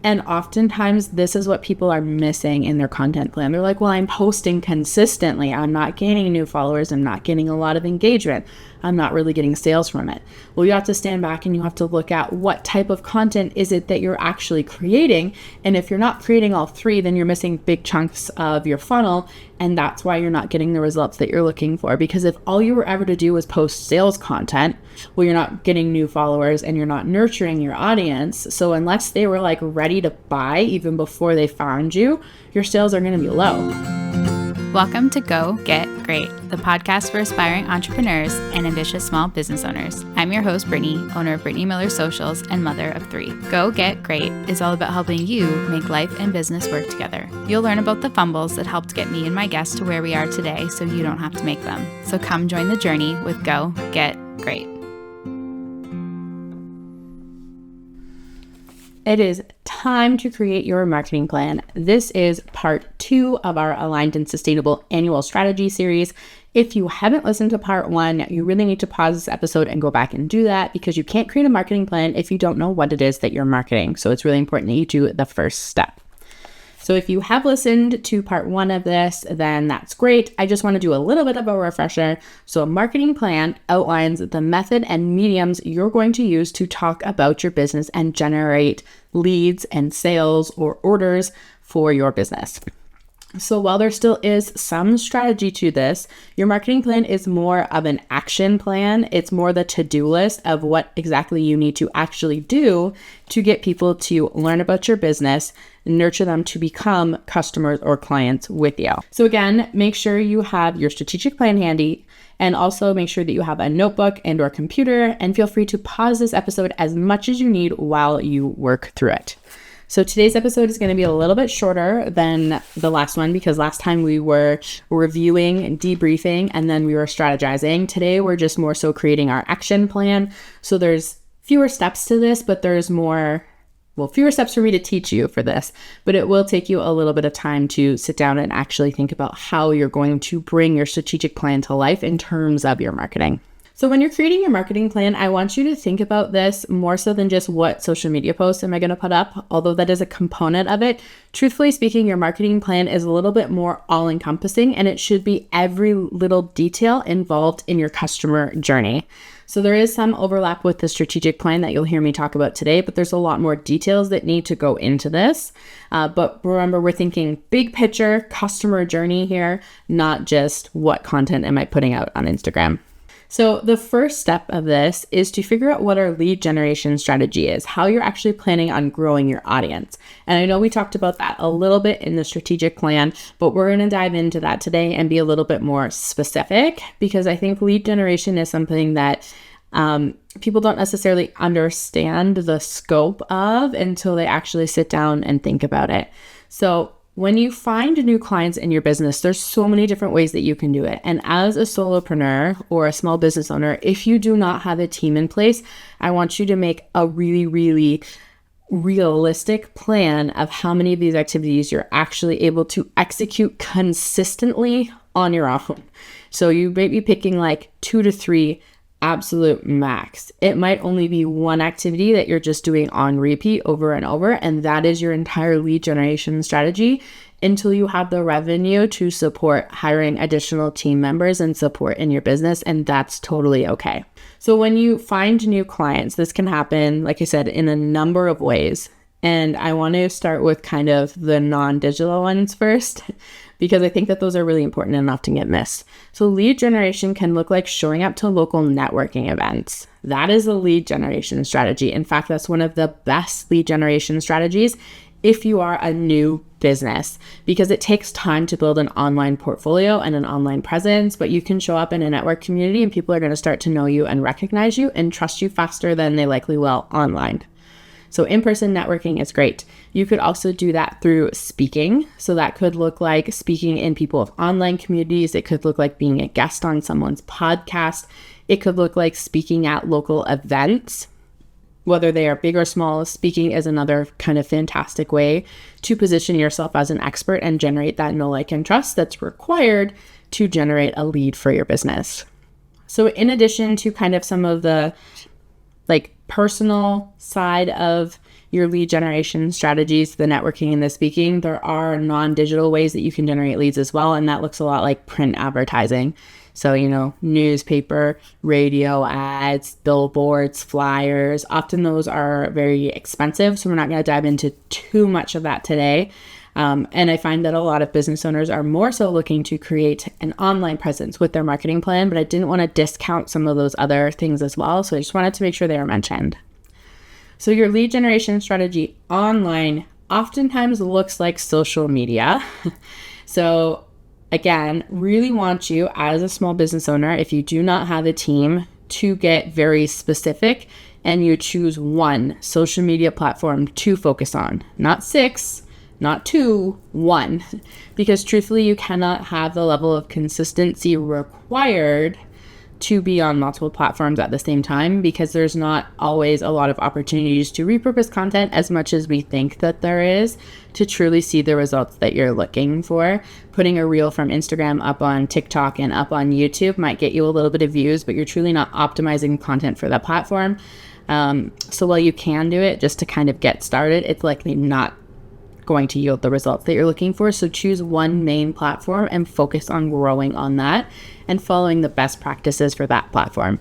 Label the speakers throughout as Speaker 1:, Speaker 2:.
Speaker 1: And oftentimes this is what people are missing in their content plan. They're like, well, I'm posting consistently. I'm not gaining new followers. I'm not getting a lot of engagement. I'm not really getting sales from it. Well, you have to stand back and you have to look at what type of content is it that you're actually creating. And if you're not creating all three, then you're missing big chunks of your funnel. And that's why you're not getting the results that you're looking for. Because if all you were ever to do was post sales content, well, you're not getting new followers and you're not nurturing your audience. So unless they were like ready to buy even before they found you, your sales are going to be low.
Speaker 2: Welcome to Go Get Great, the podcast for aspiring entrepreneurs and ambitious small business owners. I'm your host, Brittany, owner of Brittany Miller Socials and mother of 3. Go Get Great is all about helping you make life and business work together. You'll learn about the fumbles that helped get me and my guests to where we are today so you don't have to make them. So come join the journey with Go Get Great.
Speaker 1: It is time to create your marketing plan. This is part 2 of our Aligned and Sustainable Annual Strategy series. If you haven't listened to part 1, you really need to pause this episode and go back and do that because you can't create a marketing plan if you don't know what it is that you're marketing. So it's really important that you do the first step. So if you have listened to part 1 of this, then that's great. I just want to do a little bit of a refresher. So a marketing plan outlines the method and mediums you're going to use to talk about your business and generate leads and sales or orders for your business. So while there still is some strategy to this, your marketing plan is more of an action plan. It's more the to-do list of what exactly you need to actually do to get people to learn about your business, nurture them to become customers or clients with you. So again, make sure you have your strategic plan handy and also make sure that you have a notebook and or computer, and feel free to pause this episode as much as you need while you work through it. So today's episode is going to be a little bit shorter than the last one because last time we were reviewing and debriefing and then we were strategizing. Today we're just more so creating our action plan. So there's fewer steps to this, but there's fewer steps for me to teach you for this, but it will take you a little bit of time to sit down and actually think about how you're going to bring your strategic plan to life in terms of your marketing. So when you're creating your marketing plan, I want you to think about this more so than just what social media posts am I going to put up, although that is a component of it. Truthfully speaking, your marketing plan is a little bit more all-encompassing, and it should be every little detail involved in your customer journey. So there is some overlap with the strategic plan that you'll hear me talk about today, but there's a lot more details that need to go into this. But remember, we're thinking big picture customer journey here, not just what content am I putting out on Instagram. So the first step of this is to figure out what our lead generation strategy is, how you're actually planning on growing your audience. And I know we talked about that a little bit in the strategic plan, but we're going to dive into that today and be a little bit more specific because I think lead generation is something that people don't necessarily understand the scope of until they actually sit down and think about it. So when you find new clients in your business, there's so many different ways that you can do it. And as a solopreneur or a small business owner, if you do not have a team in place, I want you to make a really, really realistic plan of how many of these activities you're actually able to execute consistently on your own. So you may be picking like 2 to 3 absolute max. It might only be one activity that you're just doing on repeat over and over, and that is your entire lead generation strategy until you have the revenue to support hiring additional team members and support in your business, and that's totally okay. So when you find new clients, this can happen, like I said, in a number of ways. And I want to start with kind of the non-digital ones first, because I think that those are really important and often get missed. So lead generation can look like showing up to local networking events. That is a lead generation strategy. In fact, that's one of the best lead generation strategies if you are a new business, because it takes time to build an online portfolio and an online presence, but you can show up in a network community and people are going to start to know you and recognize you and trust you faster than they likely will online. So in-person networking is great. You could also do that through speaking. So that could look like speaking in people's online communities. It could look like being a guest on someone's podcast. It could look like speaking at local events. Whether they are big or small, speaking is another kind of fantastic way to position yourself as an expert and generate that know, like, and trust that's required to generate a lead for your business. So in addition to kind of some of the like personal side of your lead generation strategies, the networking and the speaking, there are non-digital ways that you can generate leads as well. And that looks a lot like print advertising. So, newspaper, radio ads, billboards, flyers, often those are very expensive. So we're not going to dive into too much of that today. And I find that a lot of business owners are more so looking to create an online presence with their marketing plan, but I didn't want to discount some of those other things as well. So I just wanted to make sure they were mentioned. So your lead generation strategy online oftentimes looks like social media. So again, really want you as a small business owner, if you do not have a team, to get very specific and you choose one social media platform to focus on, not 6, not 2, 1, because truthfully, you cannot have the level of consistency required to be on multiple platforms at the same time, because there's not always a lot of opportunities to repurpose content as much as we think that there is to truly see the results that you're looking for. Putting a reel from Instagram up on TikTok and up on YouTube might get you a little bit of views, but you're truly not optimizing content for that platform. So while you can do it just to kind of get started, it's likely not going to yield the results that you're looking for. So choose one main platform and focus on growing on that and following the best practices for that platform.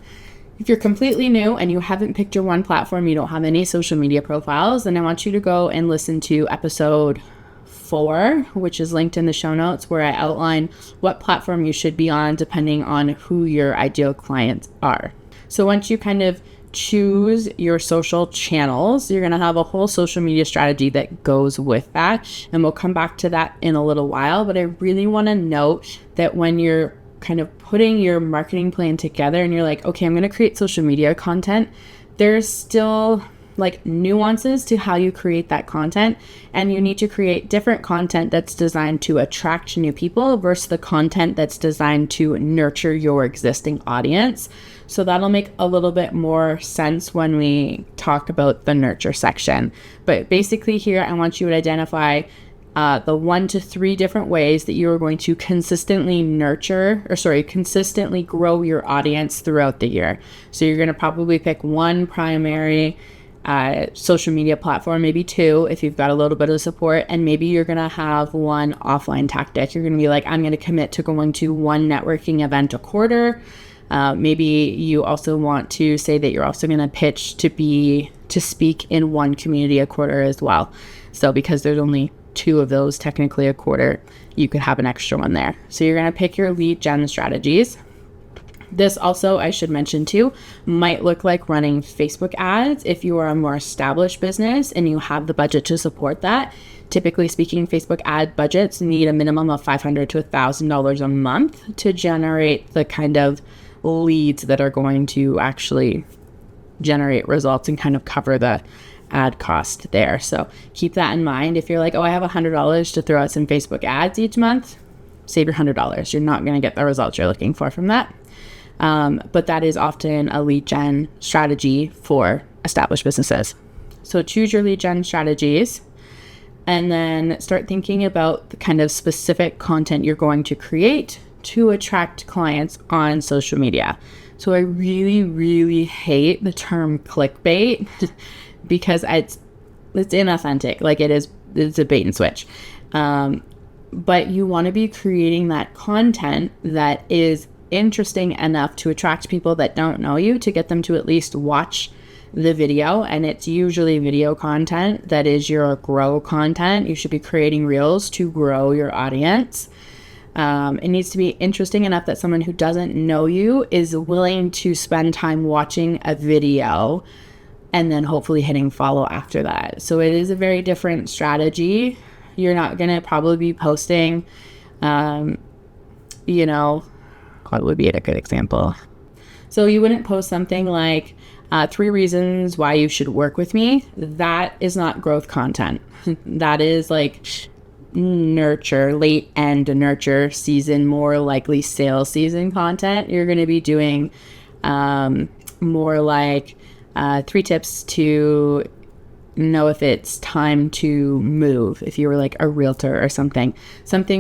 Speaker 1: If you're completely new and you haven't picked your one platform, you don't have any social media profiles, then I want you to go and listen to episode 4, which is linked in the show notes, where I outline what platform you should be on depending on who your ideal clients are. So once you kind of choose your social channels, you're going to have a whole social media strategy that goes with that. And we'll come back to that in a little while. But I really want to note that when you're kind of putting your marketing plan together and you're like, okay, I'm going to create social media content, there's still like nuances to how you create that content. And you need to create different content that's designed to attract new people versus the content that's designed to nurture your existing audience. So that'll make a little bit more sense when we talk about the nurture section. But basically here, I want you to identify the 1 to 3 different ways that you are going to consistently consistently grow your audience throughout the year. So you're going to probably pick one primary social media platform, maybe 2 if you've got a little bit of support, and maybe you're going to have one offline tactic. You're going to be like, I'm going to commit to going to one networking event a quarter. Maybe you also want to say that you're also going to pitch to speak in one community a quarter as well. So because there's only 2 of those technically a quarter, you could have an extra one there. So you're going to pick your lead gen strategies. This also, I should mention too, might look like running Facebook ads if you are a more established business and you have the budget to support that. Typically speaking, Facebook ad budgets need a minimum of $500 to $1,000 a month to generate the kind of leads that are going to actually generate results and kind of cover the ad cost there. So keep that in mind. If you're like, oh, I have $100 to throw out some Facebook ads each month, save your $100. You're not going to get the results you're looking for from that. But that is often a lead gen strategy for established businesses. So choose your lead gen strategies and then start thinking about the kind of specific content you're going to create to attract clients on social media. So I really, really hate the term clickbait because it's inauthentic. Like it's a bait and switch. But you want to be creating that content that is interesting enough to attract people that don't know you, to get them to at least watch the video. And it's usually video content that is your grow content. You should be creating reels to grow your audience. It needs to be interesting enough that someone who doesn't know you is willing to spend time watching a video and then hopefully hitting follow after that. So it is a very different strategy. You're not going to probably be posting, what would be a good example? So you wouldn't post something like 3 reasons why you should work with me. That is not growth content. That is like nurture, late end nurture season, more likely sales season content. You're going to be doing more like 3 tips to know if it's time to move, if you were like a realtor or something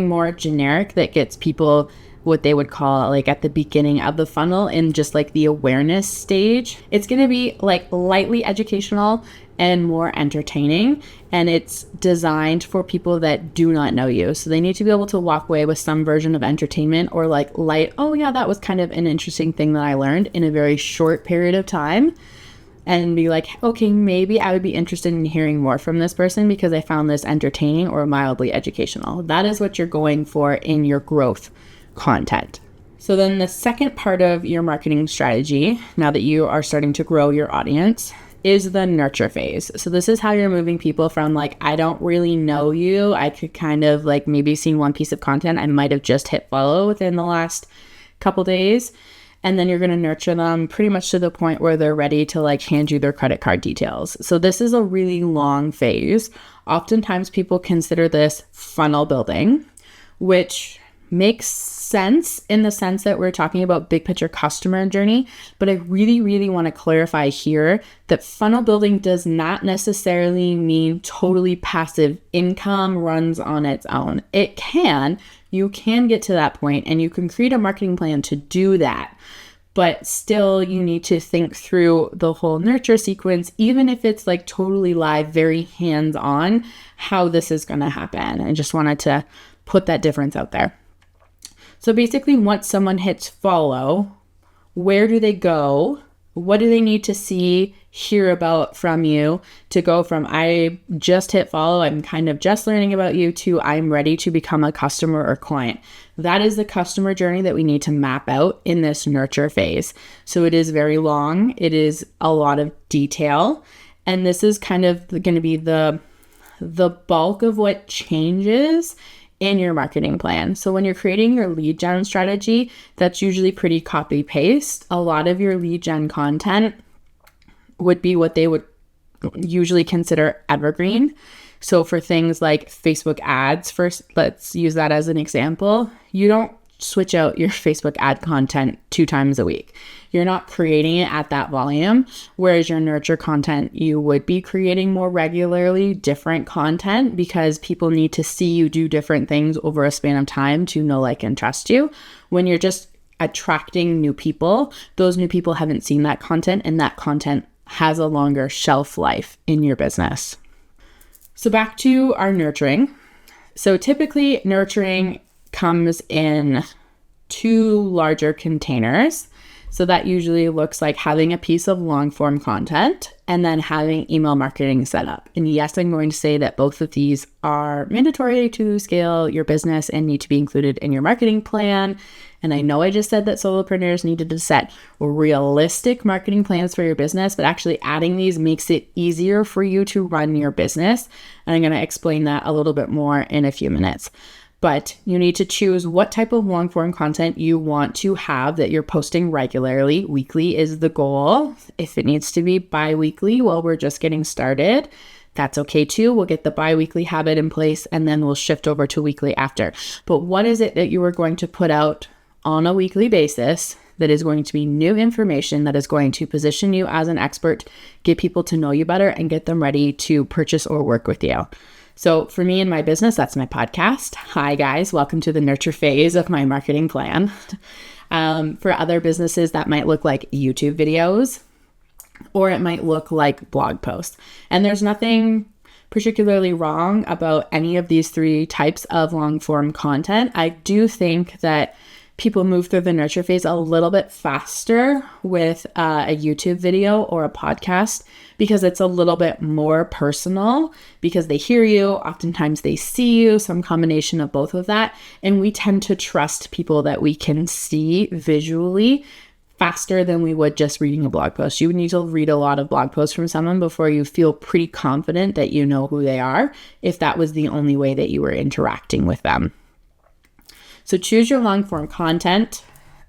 Speaker 1: more generic that gets people what they would call like at the beginning of the funnel in just like the awareness stage. It's going to be like lightly educational and more entertaining. And it's designed for people that do not know you. So they need to be able to walk away with some version of entertainment or like light, oh yeah, that was kind of an interesting thing that I learned in a very short period of time. And be like, okay, maybe I would be interested in hearing more from this person because I found this entertaining or mildly educational. That is what you're going for in your growth content. So then the second part of your marketing strategy, now that you are starting to grow your audience, is the nurture phase. So this is how you're moving people from like, I don't really know you. I could kind of like maybe seen one piece of content. I might have just hit follow within the last couple days. And then you're going to nurture them pretty much to the point where they're ready to like hand you their credit card details. So this is a really long phase. Oftentimes people consider this funnel building, which makes sense in the sense that we're talking about big picture customer journey. But I really, really want to clarify here that funnel building does not necessarily mean totally passive income runs on its own. It can. You can get to that point and you can create a marketing plan to do that. But still, you need to think through the whole nurture sequence, even if it's like totally live, very hands-on, how this is going to happen. I just wanted to put that difference out there. So basically, once someone hits follow, where do they go? What do they need to see, hear about from you to go from I just hit follow, I'm kind of just learning about you, to I'm ready to become a customer or client? That is the customer journey that we need to map out in this nurture phase. So it is very long. It is a lot of detail. And this is kind of going to be the bulk of what changes in your marketing plan. So when you're creating your lead gen strategy, that's usually pretty copy paste. A lot of your lead gen content would be what they would usually consider evergreen. So for things like Facebook ads, first, let's use that as an example. You don't switch out your Facebook ad content 2 times a week. You're not creating it at that volume, whereas your nurture content, you would be creating more regularly different content because people need to see you do different things over a span of time to know, like, and trust you. When you're just attracting new people, those new people haven't seen that content, and that content has a longer shelf life in your business. So back to our nurturing. So typically nurturing comes in 2 larger containers. So that usually looks like having a piece of long form content and then having email marketing set up. And yes, I'm going to say that both of these are mandatory to scale your business and need to be included in your marketing plan. And I know I just said that solopreneurs needed to set realistic marketing plans for your business, but actually adding these makes it easier for you to run your business. And I'm going to explain that a little bit more in a few minutes. But you need to choose what type of long form content you want to have that you're posting regularly. Weekly is the goal. If it needs to be bi-weekly, well, we're just getting started. That's okay too. We'll get the bi-weekly habit in place and then we'll shift over to weekly after. But what is it that you are going to put out on a weekly basis that is going to be new information that is going to position you as an expert, get people to know you better, and get them ready to purchase or work with you? So for me and my business, that's my podcast. Hi guys, welcome to the nurture phase of my marketing plan. For other businesses, that might look like YouTube videos, or it might look like blog posts. And there's nothing particularly wrong about any of these 3 types of long form content. I do think that people move through the nurture phase a little bit faster with a YouTube video or a podcast because it's a little bit more personal, because they hear you, oftentimes they see you, some combination of both of that. And we tend to trust people that we can see visually faster than we would just reading a blog post. You would need to read a lot of blog posts from someone before you feel pretty confident that you know who they are, if that was the only way that you were interacting with them. So choose your long form content.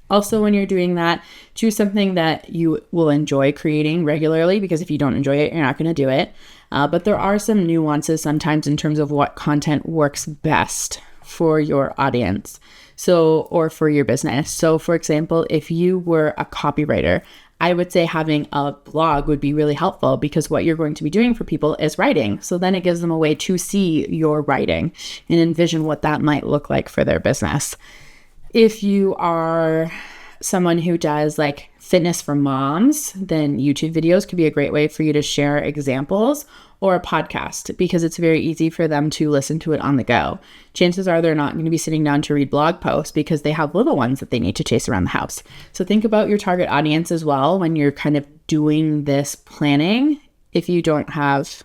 Speaker 1: Also, when you're doing that, choose something that you will enjoy creating regularly, because if you don't enjoy it, you're not going to do it. But there are some nuances sometimes in terms of what content works best for your audience. Or for your business. So for example, if you were a copywriter, I would say having a blog would be really helpful, because what you're going to be doing for people is writing. So then it gives them a way to see your writing and envision what that might look like for their business. If you are someone who does like fitness for moms, then YouTube videos could be a great way for you to share examples, or a podcast, because it's very easy for them to listen to it on the go. Chances are they're not going to be sitting down to read blog posts because they have little ones that they need to chase around the house. So think about your target audience as well when you're kind of doing this planning, if you don't have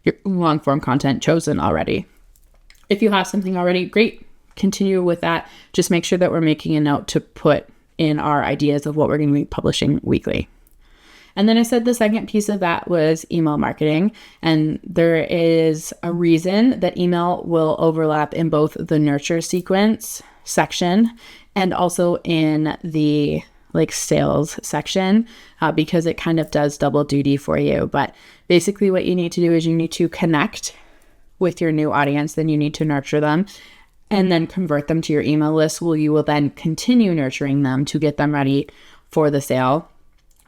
Speaker 1: your long form content chosen already. If you have something already, great, continue with that. Just make sure that we're making a note to put in our ideas of what we're going to be publishing weekly. And then I said the second piece of that was email marketing. And there is a reason that email will overlap in both the nurture sequence section and also in the like sales section, because it kind of does double duty for you. But basically what you need to do is you need to connect with your new audience, then you need to nurture them and then convert them to your email list. You will then continue nurturing them to get them ready for the sale.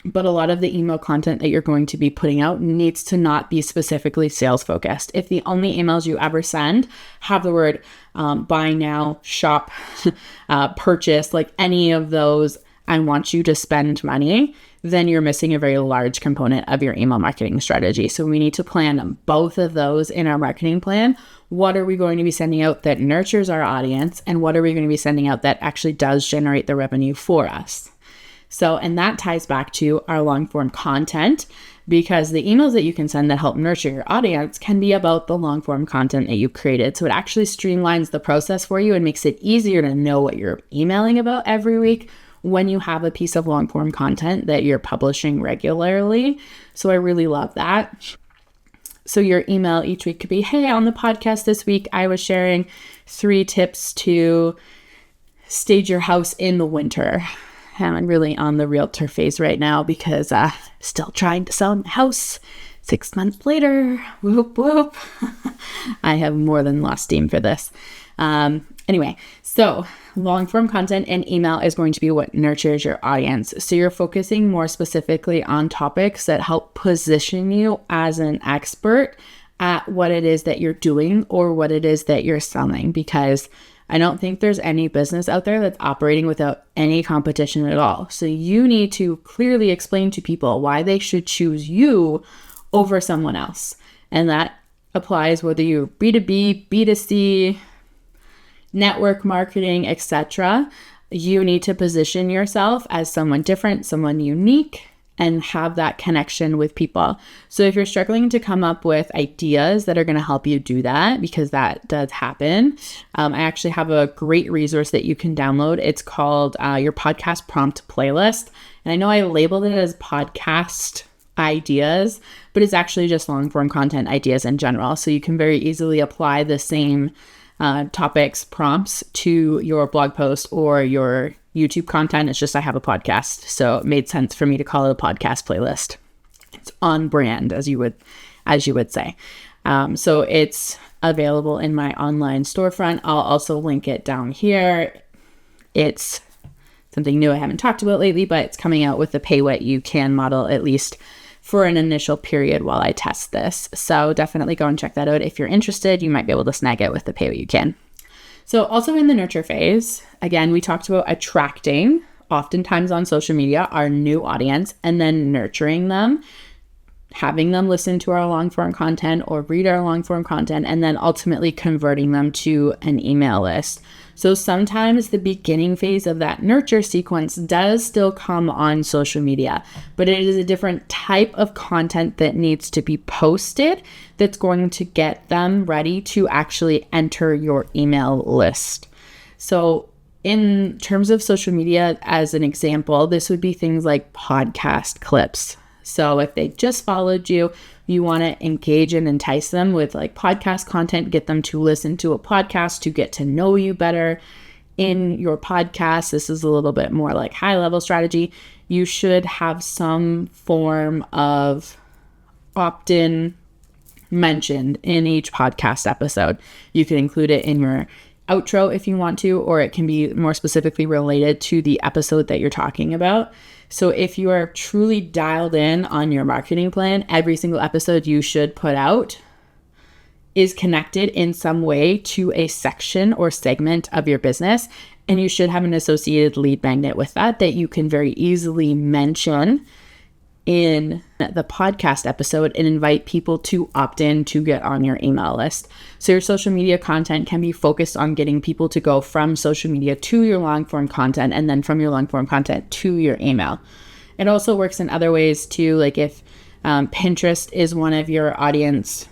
Speaker 1: But a lot of the email content that you're going to be putting out needs to not be specifically sales focused. If the only emails you ever send have the word buy now, shop, purchase, like any of those, I want you to spend money, then you're missing a very large component of your email marketing strategy. So we need to plan both of those in our marketing plan. What are we going to be sending out that nurtures our audience? And what are we going to be sending out that actually does generate the revenue for us? So, and that ties back to our long form content, because the emails that you can send that help nurture your audience can be about the long form content that you created. So it actually streamlines the process for you and makes it easier to know what you're emailing about every week when you have a piece of long form content that you're publishing regularly. So I really love that. So your email each week could be, hey, on the podcast this week, I was sharing 3 tips to stage your house in the winter. I'm really on the realtor phase right now because still trying to sell my house 6 months later. Whoop, whoop. I have more than lost steam for this. Anyway, so long form content and email is going to be what nurtures your audience. So you're focusing more specifically on topics that help position you as an expert at what it is that you're doing or what it is that you're selling, because I don't think there's any business out there that's operating without any competition at all. So you need to clearly explain to people why they should choose you over someone else. And that applies whether you're B2B, B2C, network marketing, etc. You need to position yourself as someone different, someone unique, and have that connection with people. So if you're struggling to come up with ideas that are going to help you do that, because that does happen, I actually have a great resource that you can download. It's called your podcast prompt playlist. And I know I labeled it as podcast ideas, but it's actually just long form content ideas in general. So you can very easily apply the same topics, prompts to your blog post or your YouTube content. It's just I have a podcast, so it made sense for me to call it a podcast playlist. It's on brand, as you would say. So it's available in my online storefront. I'll also link it down here. It's something new I haven't talked about lately, but it's coming out with the pay what you can model, at least for an initial period while I test this. So definitely go and check that out. If you're interested, you might be able to snag it with the pay what you can. So also in the nurture phase, again, we talked about attracting, oftentimes on social media, our new audience, and then nurturing them, having them listen to our long form content or read our long form content, and then ultimately converting them to an email list. So sometimes the beginning phase of that nurture sequence does still come on social media, but it is a different type of content that needs to be posted that's going to get them ready to actually enter your email list. So in terms of social media, as an example, this would be things like podcast clips. So if they just followed you, you want to engage and entice them with like podcast content, get them to listen to a podcast to get to know you better in your podcast. This is a little bit more like high level strategy. You should have some form of opt-in mentioned in each podcast episode. You can include it in your outro if you want to, or it can be more specifically related to the episode that you're talking about. So if you are truly dialed in on your marketing plan, every single episode you should put out is connected in some way to a section or segment of your business. And you should have an associated lead magnet with that you can very easily mention in the podcast episode and invite people to opt in to get on your email list. So your social media content can be focused on getting people to go from social media to your long form content, and then from your long form content to your email. It also works in other ways too, like if Pinterest is one of your audience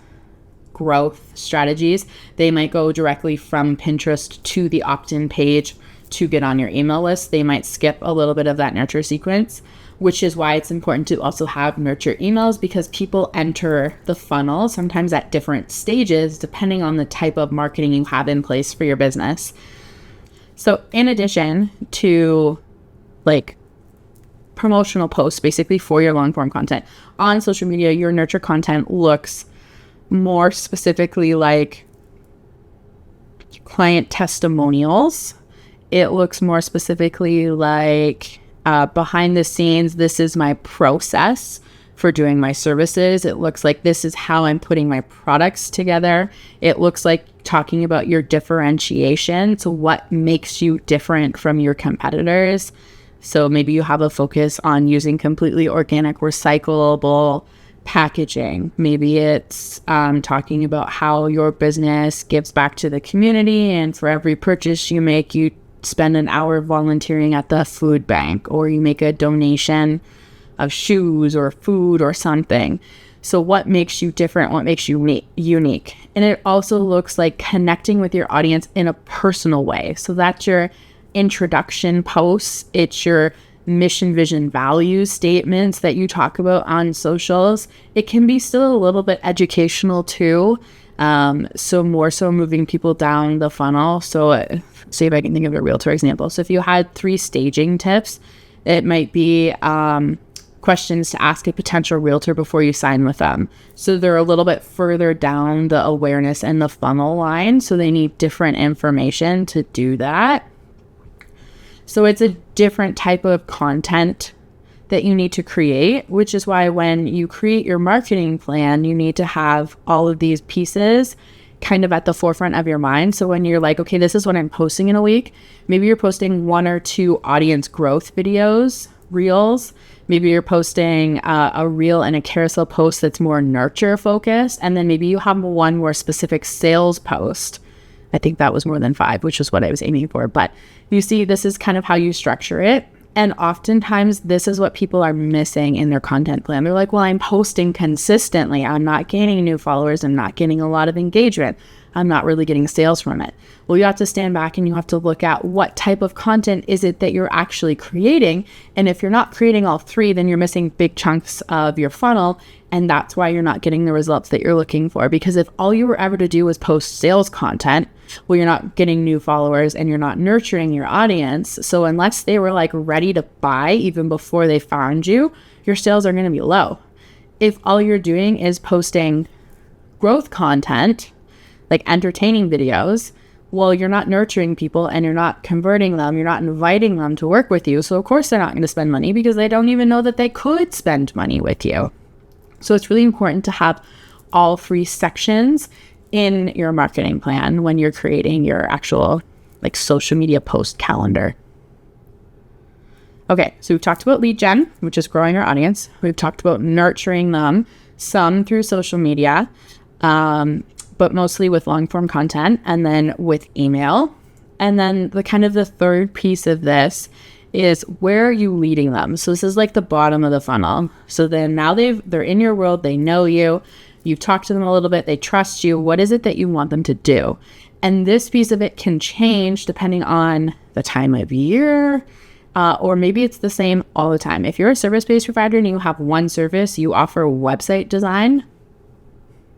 Speaker 1: growth strategies, they might go directly from Pinterest to the opt-in page to get on your email list. They might skip a little bit of that nurture sequence, which is why it's important to also have nurture emails, because people enter the funnel sometimes at different stages depending on the type of marketing you have in place for your business. So in addition to like promotional posts basically for your long form content on social media, your nurture content looks more specifically like client testimonials. It looks more specifically like behind the scenes, this is my process for doing my services. It looks like this is how I'm putting my products together. It looks like talking about your differentiation. So what makes you different from your competitors? So maybe you have a focus on using completely organic, recyclable packaging. Maybe it's talking about how your business gives back to the community, and for every purchase you make, you spend an hour volunteering at the food bank, or you make a donation of shoes or food or something. So what makes you different? What makes you unique? And it also looks like connecting with your audience in a personal way. So that's your introduction posts. It's your mission, vision, values statements that you talk about on socials. It can be still a little bit educational too. So more so moving people down the funnel. So say if I can think of a realtor example. So if you had 3 staging tips, it might be questions to ask a potential realtor before you sign with them. So they're a little bit further down the awareness and the funnel line. So they need different information to do that. So it's a different type of content that you need to create, which is why when you create your marketing plan, you need to have all of these pieces kind of at the forefront of your mind. So when you're like, okay, this is what I'm posting in a week, maybe you're posting 1 or 2 audience growth videos, reels. Maybe you're posting a reel and a carousel post that's more nurture focused. And then maybe you have one more specific sales post. I think that was more than 5, which is what I was aiming for. But you see, this is kind of how you structure it. And oftentimes this is what people are missing in their content plan. They're like, well, I'm posting consistently. I'm not gaining new followers. I'm not getting a lot of engagement. I'm not really getting sales from it. Well, you have to stand back and you have to look at what type of content is it that you're actually creating. And if you're not creating all 3, then you're missing big chunks of your funnel. And that's why you're not getting the results that you're looking for. Because if all you were ever to do was post sales content, well, you're not getting new followers and you're not nurturing your audience. So unless they were like ready to buy even before they found you, your sales are going to be low. If all you're doing is posting growth content, like entertaining videos, well, you're not nurturing people and you're not converting them. You're not inviting them to work with you. So of course they're not going to spend money because they don't even know that they could spend money with you. So it's really important to have all 3 sections in your marketing plan when you're creating your actual like social media post calendar. Okay, so we've talked about lead gen, which is growing our audience. We've talked about nurturing them, some through social media, but mostly with long form content, and then with email. And then the kind of the third piece of this is where are you leading them? So this is like the bottom of the funnel. So then now they're in your world, they know you, you've talked to them a little bit, they trust you. What is it that you want them to do? And this piece of it can change depending on the time of year, or maybe it's the same all the time. If you're a service-based provider and you have one service, you offer website design,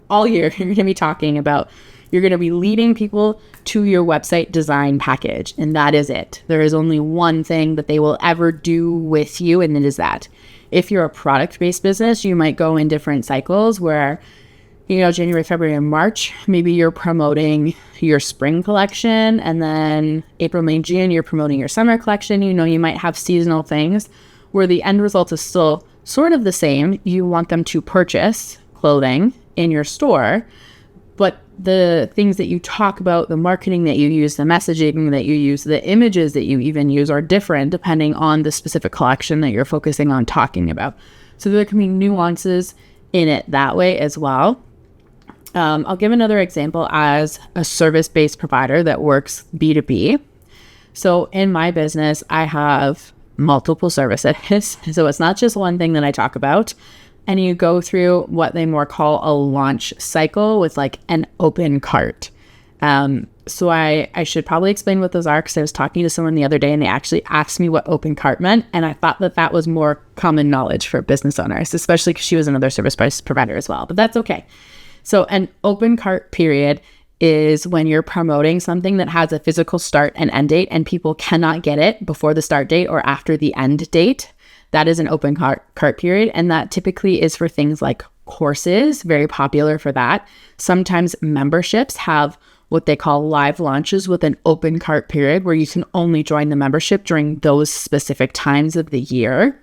Speaker 1: all year you're going to be talking about, you're going to be leading people to your website design package. And that is it. There is only one thing that they will ever do with you, and it is that. If you're a product-based business, you might go in different cycles where, January, February, and March, maybe you're promoting your spring collection, and then April, May, June, you're promoting your summer collection. You might have seasonal things where the end result is still sort of the same. You want them to purchase clothing in your store, But the things that you talk about, the marketing that you use, the messaging that you use, the images that you even use are different depending on the specific collection that you're focusing on talking about. So there can be nuances in it that way as well. I'll give another example as a service-based provider that works B2B. So in my business, I have multiple services. So it's not just one thing that I talk about. And you go through what they more call a launch cycle with like an open cart. So I should probably explain what those are, because I was talking to someone the other day and they actually asked me what open cart meant. And I thought that that was more common knowledge for business owners, especially because she was another service-based provider as well. But that's okay. So an open cart period is when you're promoting something that has a physical start and end date and people cannot get it before the start date or after the end date. That is an open cart period. And that typically is for things like courses, very popular for that. Sometimes memberships have what they call live launches with an open cart period where you can only join the membership during those specific times of the year.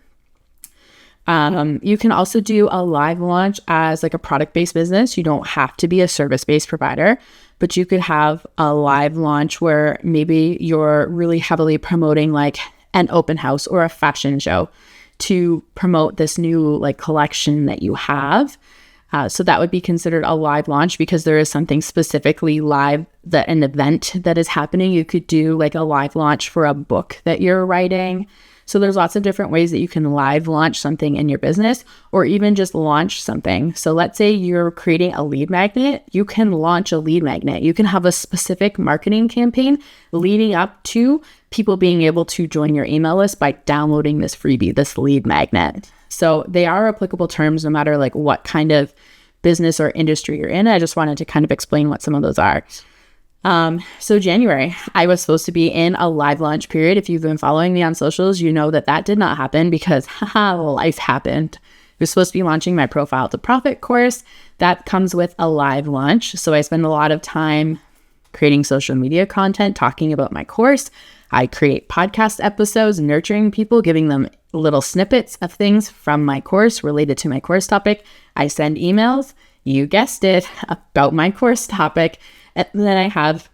Speaker 1: You can also do a live launch as like a product-based business. You don't have to be a service-based provider, but you could have a live launch where maybe you're really heavily promoting like an open house or a fashion show to promote this new like collection that you have. So that would be considered a live launch because there is something specifically live, that an event that is happening. You could do like a live launch for a book that you're writing. So there's lots of different ways that you can live launch something in your business, or even just launch something. So let's say you're creating a lead magnet, you can launch a lead magnet. You can have a specific marketing campaign leading up to people being able to join your email list by downloading this freebie, this lead magnet. So they are applicable terms no matter like what kind of business or industry you're in. I just wanted to kind of explain what some of those are. So January, I was supposed to be in a live launch period. If you've been following me on socials, you know that did not happen because life happened. I was supposed to be launching my Profile to Profit course. That comes with a live launch. So I spend a lot of time creating social media content, talking about my course. I create podcast episodes, nurturing people, giving them little snippets of things from my course related to my course topic. I send emails, you guessed it, about my course topic. And then I have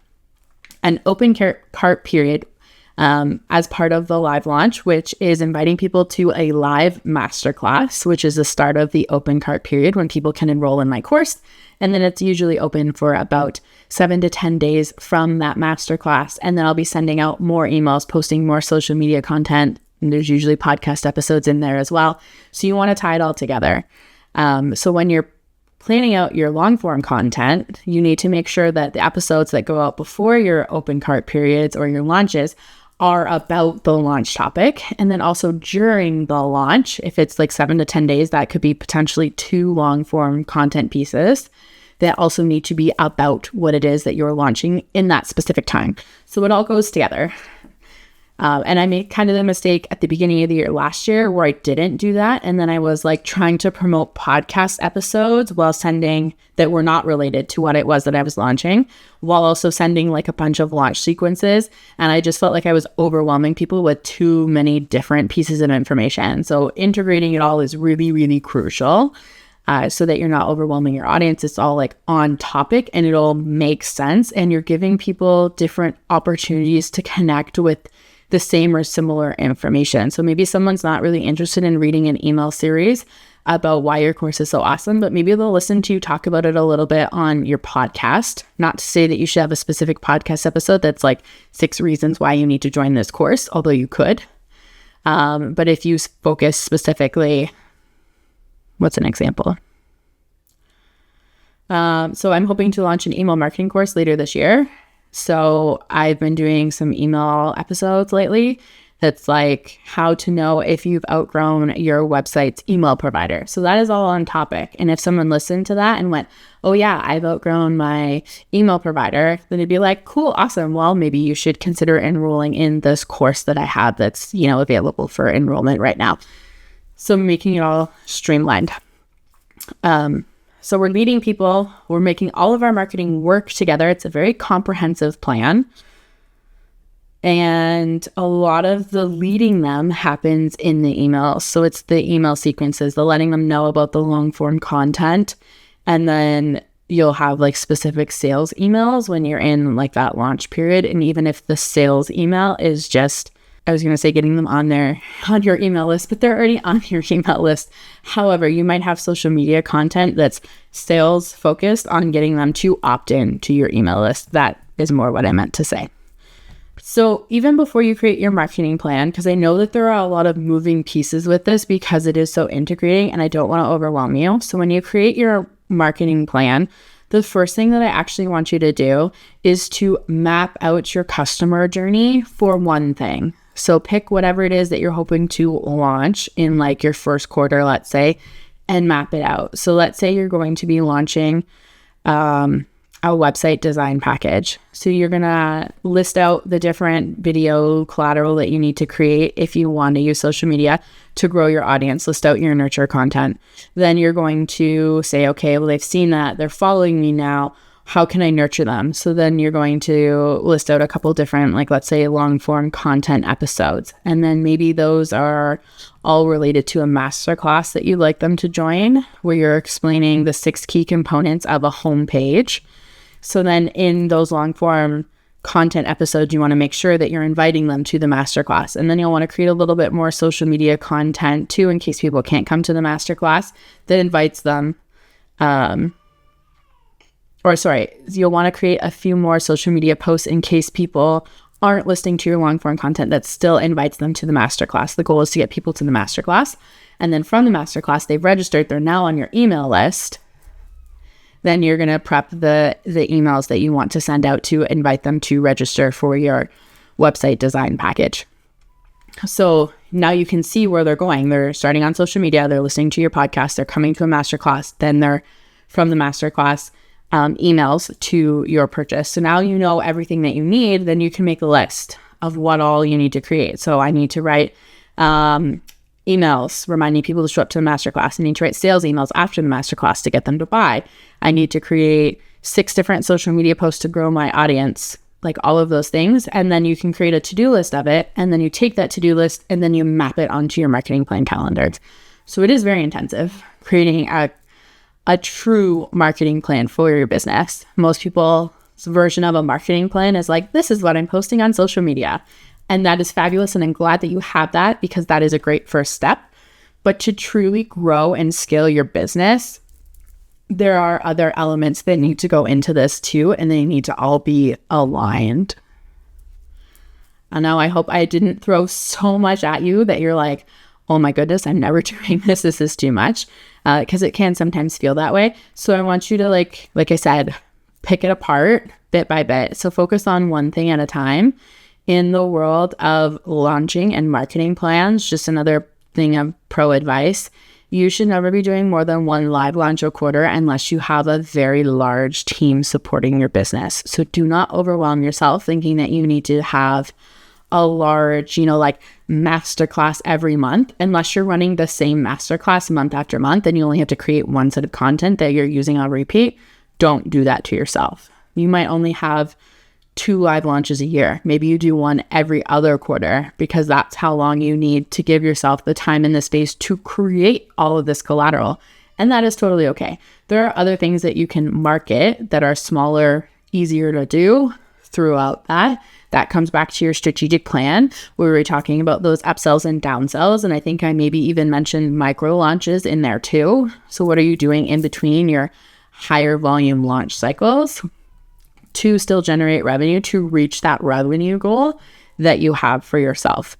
Speaker 1: an open cart period as part of the live launch, which is inviting people to a live masterclass, which is the start of the open cart period when people can enroll in my course. And then it's usually open for about 7 to 10 days from that masterclass. And then I'll be sending out more emails, posting more social media content. And there's usually podcast episodes in there as well. So you want to tie it all together. So when you're planning out your long form content, you need to make sure that the episodes that go out before your open cart periods or your launches are about the launch topic. And then also during the launch, if it's like 7 to 10 days, that could be potentially 2 long form content pieces that also need to be about what it is that you're launching in that specific time. So it all goes together. And I made kind of the mistake at the beginning of the year last year where I didn't do that. And then I was like trying to promote podcast episodes while sending that were not related to what it was that I was launching, while also sending like a bunch of launch sequences. And I just felt like I was overwhelming people with too many different pieces of information. So integrating it all is really, really crucial. So that you're not overwhelming your audience. It's all like on topic and it'll make sense. And you're giving people different opportunities to connect with the same or similar information. So maybe someone's not really interested in reading an email series about why your course is so awesome, but maybe they'll listen to you talk about it a little bit on your podcast. Not to say that you should have a specific podcast episode that's like 6 reasons why you need to join this course, although you could. But if you focus specifically, what's an example? So I'm hoping to launch an email marketing course later this year. So I've been doing some email episodes lately that's like how to know if you've outgrown your website's email provider. So that is all on topic. And if someone listened to that and went, oh yeah, I've outgrown my email provider, then it'd be like, cool, awesome. Well, maybe you should consider enrolling in this course that I have that's, available for enrollment right now. So making it all streamlined. So we're leading people, we're making all of our marketing work together. It's a very comprehensive plan. And a lot of the leading them happens in the emails. So it's the email sequences, the letting them know about the long form content. And then, you'll have like specific sales emails when you're in like that launch period. And even if the sales email is just, I was going to say getting them on your email list, but they're already on your email list. However, you might have social media content that's sales focused on getting them to opt in to your email list. That is more what I meant to say. So even before you create your marketing plan, because I know that there are a lot of moving pieces with this because it is so integrating and I don't want to overwhelm you. So when you create your marketing plan, the first thing that I actually want you to do is to map out your customer journey for one thing. So pick whatever it is that you're hoping to launch in like your first quarter, let's say, and map it out. So let's say you're going to be launching a website design package. So you're going to list out the different video collateral that you need to create if you want to use social media to grow your audience, list out your nurture content. Then you're going to say, okay, well, they've seen that, they're following me now. How can I nurture them? So then you're going to list out a couple different, like let's say long form content episodes. And then maybe those are all related to a masterclass that you'd like them to join, where you're explaining the 6 key components of a homepage. So then in those long form content episodes, you want to make sure that you're inviting them to the masterclass. And then you'll want to create a little bit more social media content too, in case people can't come to the masterclass, that invites them. You'll want to create a few more social media posts in case people aren't listening to your long form content that still invites them to the masterclass. The goal is to get people to the masterclass. And then from the masterclass, they've registered, they're now on your email list. Then you're going to prep the emails that you want to send out to invite them to register for your website design package. So now you can see where they're going. They're starting on social media, they're listening to your podcast, they're coming to a masterclass, then they're from the masterclass emails to your purchase. So now you know everything that you need, then you can make a list of what all you need to create. So I need to write emails reminding people to show up to the masterclass. I need to write sales emails after the masterclass to get them to buy. I need to create 6 different social media posts to grow my audience, like all of those things. And then you can create a to-do list of it. And then you take that to-do list and then you map it onto your marketing plan calendar. So it is very intensive creating a true marketing plan for your business. Most people's version of a marketing plan is like, this is what I'm posting on social media. And that is fabulous. And I'm glad that you have that because that is a great first step. But to truly grow and scale your business, there are other elements that need to go into this too. And they need to all be aligned. I know, I hope I didn't throw so much at you that you're like, oh my goodness, I'm never doing this. This is too much. Because it can sometimes feel that way. So I want you to like I said, pick it apart bit by bit. So focus on one thing at a time. In the world of launching and marketing plans, just another thing of pro advice, you should never be doing more than 1 live launch a quarter unless you have a very large team supporting your business. So do not overwhelm yourself thinking that you need to have a large, like masterclass every month. Unless you're running the same masterclass month after month and you only have to create one set of content that you're using on repeat, don't do that to yourself. You might only have 2 live launches a year. Maybe you do 1 every other quarter because that's how long you need to give yourself the time and the space to create all of this collateral. And that is totally okay. There are other things that you can market that are smaller, easier to do throughout that. That comes back to your strategic plan where we were talking about those upsells and downsells. And I think I maybe even mentioned micro launches in there too. So what are you doing in between your higher volume launch cycles to still generate revenue, to reach that revenue goal that you have for yourself?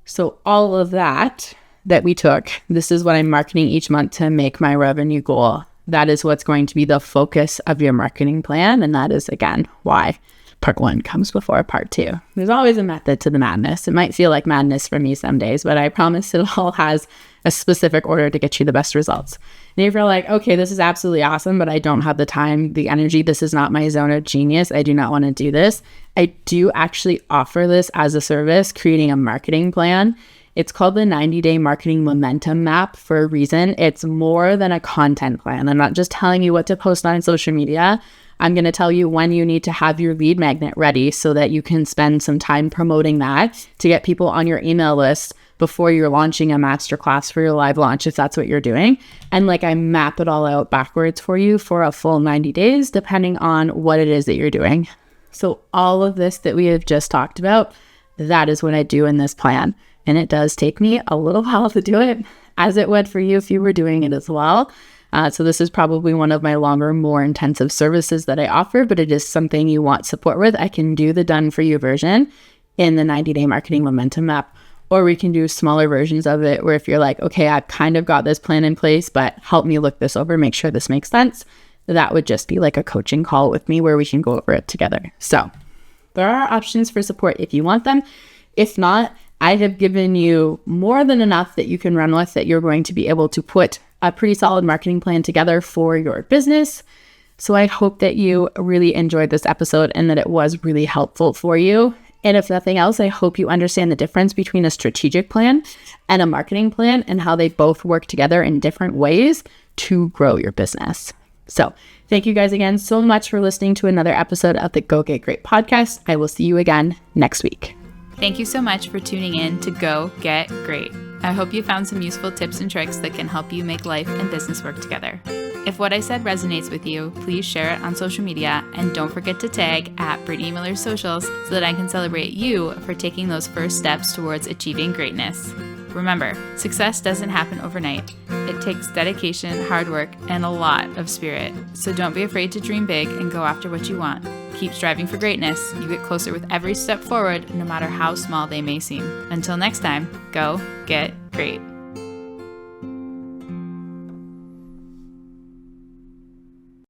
Speaker 1: So all of that we took, this is what I'm marketing each month to make my revenue goal. That is what's going to be the focus of your marketing plan. And that is, again, why part 1 comes before part 2. There's always a method to the madness. It might feel like madness for me some days, but I promise it all has a specific order to get you the best results. And if you're like, okay, this is absolutely awesome, but I don't have the time, the energy, this is not my zone of genius, I do not want to do this, I do actually offer this as a service, creating a marketing plan. It's called the 90-day marketing momentum map for a reason. It's more than a content plan. I'm not just telling you what to post on social media. I'm going to tell you when you need to have your lead magnet ready so that you can spend some time promoting that to get people on your email list before you're launching a masterclass for your live launch, if that's what you're doing. And like I map it all out backwards for you for a full 90 days, depending on what it is that you're doing. So all of this that we have just talked about, that is what I do in this plan. And it does take me a little while to do it, as it would for you if you were doing it as well. So this is probably one of my longer, more intensive services that I offer, but it is something you want support with. I can do the done for you version in the 90-day marketing momentum map, or we can do smaller versions of it where if you're like, okay, I've kind of got this plan in place, but help me look this over, make sure this makes sense. That would just be like a coaching call with me where we can go over it together. So there are options for support if you want them. If not, I have given you more than enough that you can run with, that you're going to be able to put a pretty solid marketing plan together for your business. So I hope that you really enjoyed this episode and that it was really helpful for you. And if nothing else, I hope you understand the difference between a strategic plan and a marketing plan and how they both work together in different ways to grow your business. So thank you guys again so much for listening to another episode of the Go Get Great podcast. I will see you again next week.
Speaker 2: Thank you so much for tuning in to Go Get Great. I hope you found some useful tips and tricks that can help you make life and business work together. If what I said resonates with you, please share it on social media and don't forget to tag at Brittany Miller Socials so that I can celebrate you for taking those first steps towards achieving greatness. Remember, success doesn't happen overnight. It takes dedication, hard work, and a lot of spirit. So don't be afraid to dream big and go after what you want. Keep striving for greatness. You get closer with every step forward, no matter how small they may seem. Until next time, go get great.